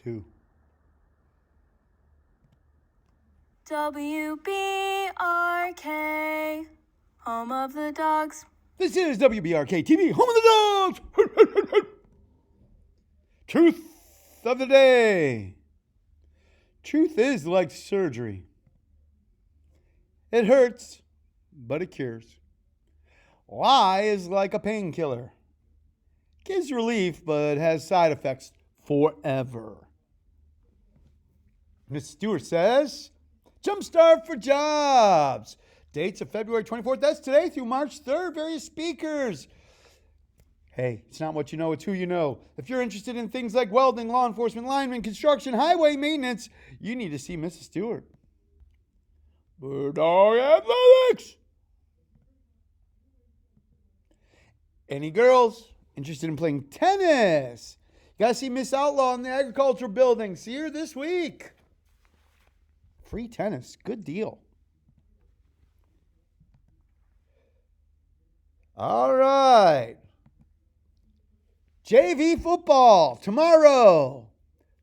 2. WBRK, home of the dogs. This is WBRK-TV, home of the dogs. Truth of the day. Truth is like surgery. It hurts, but it cures. Lie is like a painkiller. Gives relief, but has side effects forever. Ms. Stewart says, Jumpstart for Jobs. Dates of February 24th, that's today, through March 3rd. Various speakers. Hey, it's not what you know, it's who you know. If you're interested in things like welding, law enforcement, lineman, construction, highway maintenance, you need to see Mrs. Stewart. Bird Dog Athletics. Any girls interested in playing tennis? You got to see Miss Outlaw in the agricultural building. See her this week. Free tennis. Good deal. All right. JV football tomorrow.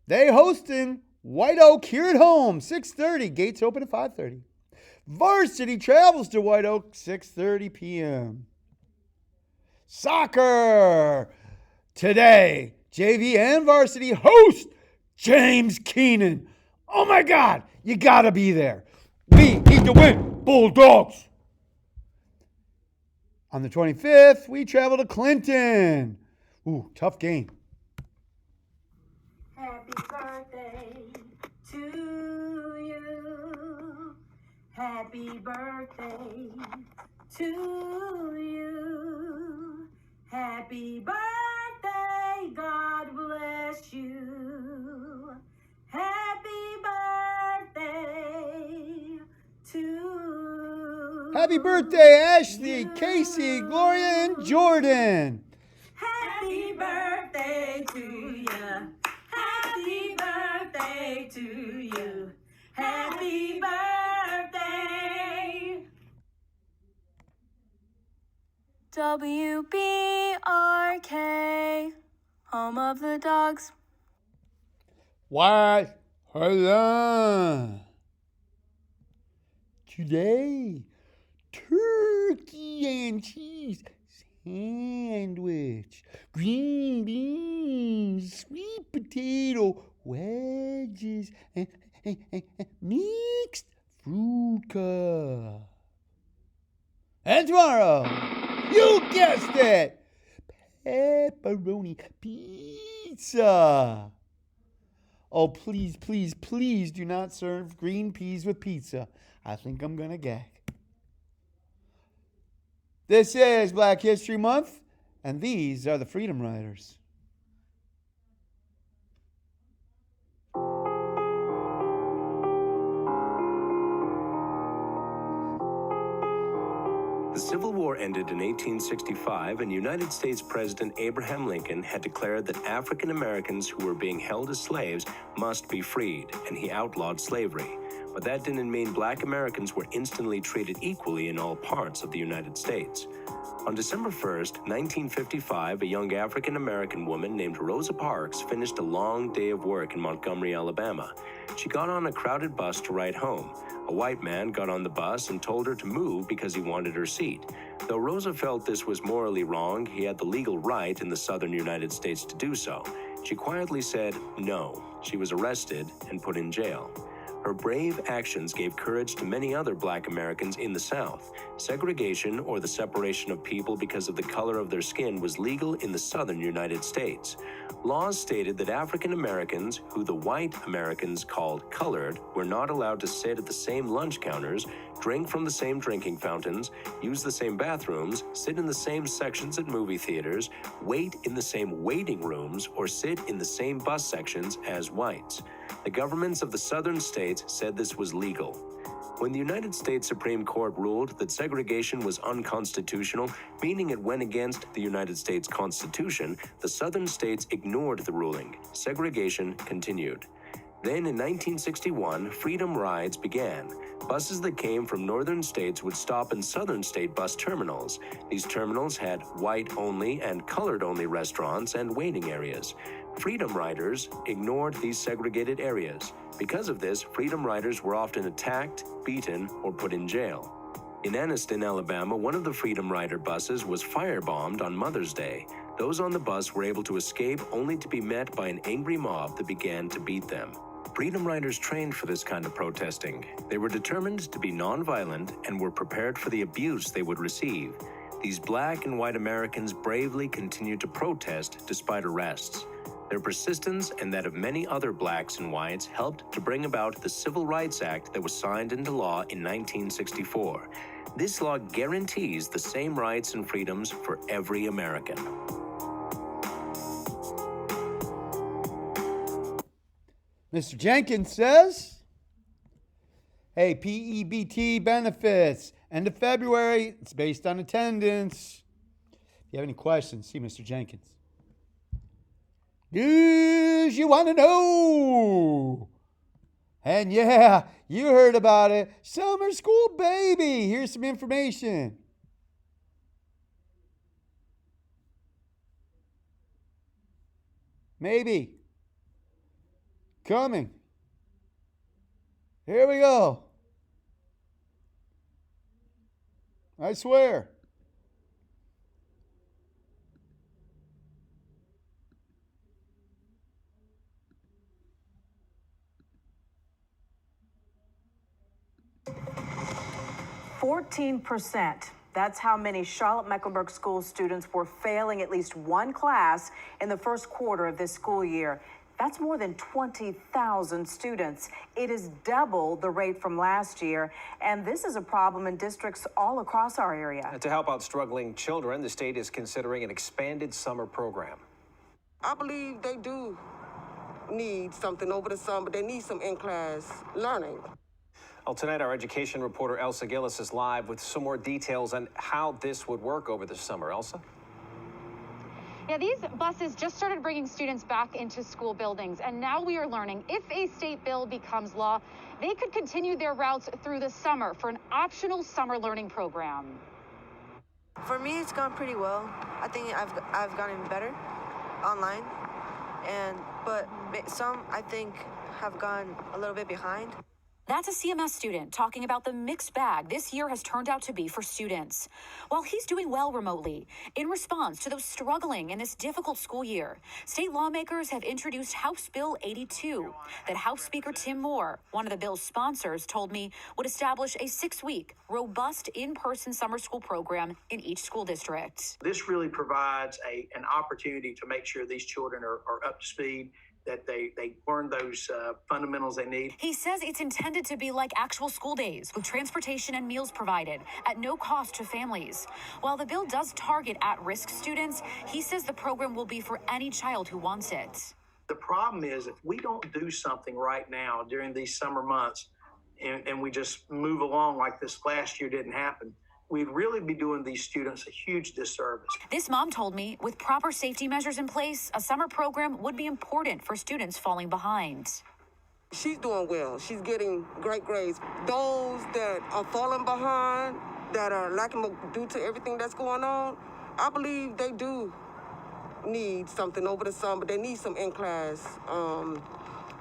They hosting White Oak here at home, 6:30. Gates open at 5:30. Varsity travels to White Oak, 6:30 p.m. Soccer today. JV and varsity host James Keenan. Oh my God, you gotta be there. We need to win, Bulldogs. On the 25th, we travel to Clinton. Ooh, tough game. Happy birthday to you. Happy birthday to you. Happy birthday, God bless you. Happy birthday to Happy birthday, Ashley, Casey, Gloria, and Jordan. Happy birthday to you. Happy birthday to you. Happy birthday. WBRK, home of the dogs. What? Hello. Today, turkey and cheese sandwich, green beans, sweet potato wedges, and mixed fruit cup. And tomorrow, you guessed it, pepperoni pizza. Oh, please, please, please do not serve green peas with pizza. I think I'm going to gag. This is Black History Month, and these are the Freedom Riders. The Civil War ended in 1865, and United States President Abraham Lincoln had declared that African Americans who were being held as slaves must be freed, and he outlawed slavery. But that didn't mean Black Americans were instantly treated equally in all parts of the United States. On December 1st, 1955, a young African American woman named Rosa Parks finished a long day of work in Montgomery, Alabama. She got on a crowded bus to ride home. A white man got on the bus and told her to move because he wanted her seat. Though Rosa felt this was morally wrong, he had the legal right in the southern United States to do so. She quietly said no. She was arrested and put in jail. Her brave actions gave courage to many other Black Americans in the South. Segregation, or the separation of people because of the color of their skin, was legal in the southern United States. Laws stated that African Americans, who the white Americans called colored, were not allowed to sit at the same lunch counters, drink from the same drinking fountains, use the same bathrooms, sit in the same sections at movie theaters, wait in the same waiting rooms, or sit in the same bus sections as whites. The governments of the southern states said this was legal. When the United States Supreme Court ruled that segregation was unconstitutional, meaning it went against the United States Constitution, the southern states ignored the ruling. Segregation continued. Then in 1961, freedom rides began. Buses that came from northern states would stop in southern state bus terminals. These terminals had white-only and colored-only restaurants and waiting areas. Freedom Riders ignored these segregated areas. Because of this, Freedom Riders were often attacked, beaten, or put in jail. In Anniston, Alabama, one of the Freedom Rider buses was firebombed on Mother's Day. Those on the bus were able to escape only to be met by an angry mob that began to beat them. Freedom Riders trained for this kind of protesting. They were determined to be nonviolent and were prepared for the abuse they would receive. These Black and white Americans bravely continued to protest despite arrests. Their persistence and that of many other blacks and whites helped to bring about the Civil Rights Act that was signed into law in 1964. This law guarantees the same rights and freedoms for every American. Mr. Jenkins says, hey, PEBT benefits, end of February, it's based on attendance. If you have any questions, see Mr. Jenkins. News you want to know. And yeah, you heard about it. Summer school baby. Here's some information. Maybe. Coming. Here we go. I swear. %. That's how many Charlotte-Mecklenburg school students were failing at least one class in the first quarter of this school year. That's more than 20,000 students. It is double the rate from last year, and this is a problem in districts all across our area. To help out struggling children, the state is considering an expanded summer program. I believe they do need something over the summer. They need some in-class learning. Well, tonight our education reporter Elsa Gillis is live with some more details on how this would work over the summer. Elsa? Yeah, these buses just started bringing students back into school buildings, and now we are learning if a state bill becomes law, they could continue their routes through the summer for an optional summer learning program. For me, it's gone pretty well. I think I've gotten better online, but some I think have gone a little bit behind. That's a CMS student talking about the mixed bag this year has turned out to be for students. While he's doing well remotely, in response to those struggling in this difficult school year, state lawmakers have introduced House Bill 82 that House Speaker Tim Moore, one of the bill's sponsors, told me would establish a 6-week, robust in-person summer school program in each school district. This really provides an opportunity to make sure these children are up to speed, that they learn those fundamentals they need. He says it's intended to be like actual school days, with transportation and meals provided at no cost to families. While the bill does target at-risk students, he says the program will be for any child who wants it. The problem is if we don't do something right now during these summer months and we just move along like this last year didn't happen, we'd really be doing these students a huge disservice. This mom told me with proper safety measures in place, a summer program would be important for students falling behind. She's doing well. She's getting great grades. Those that are falling behind, that are lacking due to everything that's going on, I believe they do need something over the summer. They need some in-class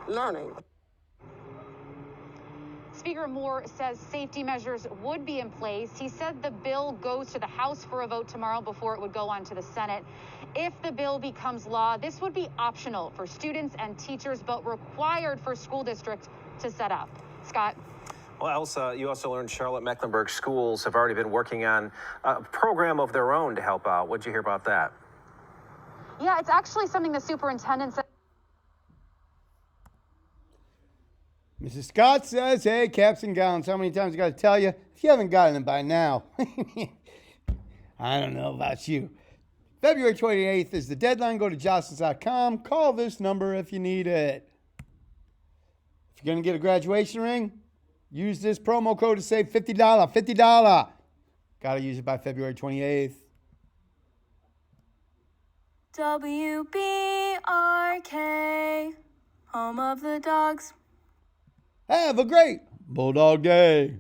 learning. Speaker Moore says safety measures would be in place. He said the bill goes to the House for a vote tomorrow before it would go on to the Senate. If the bill becomes law, this would be optional for students and teachers, but required for school districts to set up. Scott? Well, Elsa, you also learned Charlotte-Mecklenburg schools have already been working on a program of their own to help out. What'd you hear about that? Yeah, it's actually something the superintendent said. Mrs. Scott says, hey, caps and gowns. How many times I got to tell you? If you haven't gotten them by now, I don't know about you. February 28th is the deadline. Go to jostens.com. Call this number if you need it. If you're going to get a graduation ring, use this promo code to save $50. $50. Got to use it by February 28th. WBRK, home of the dogs. Have a great Bulldog Day.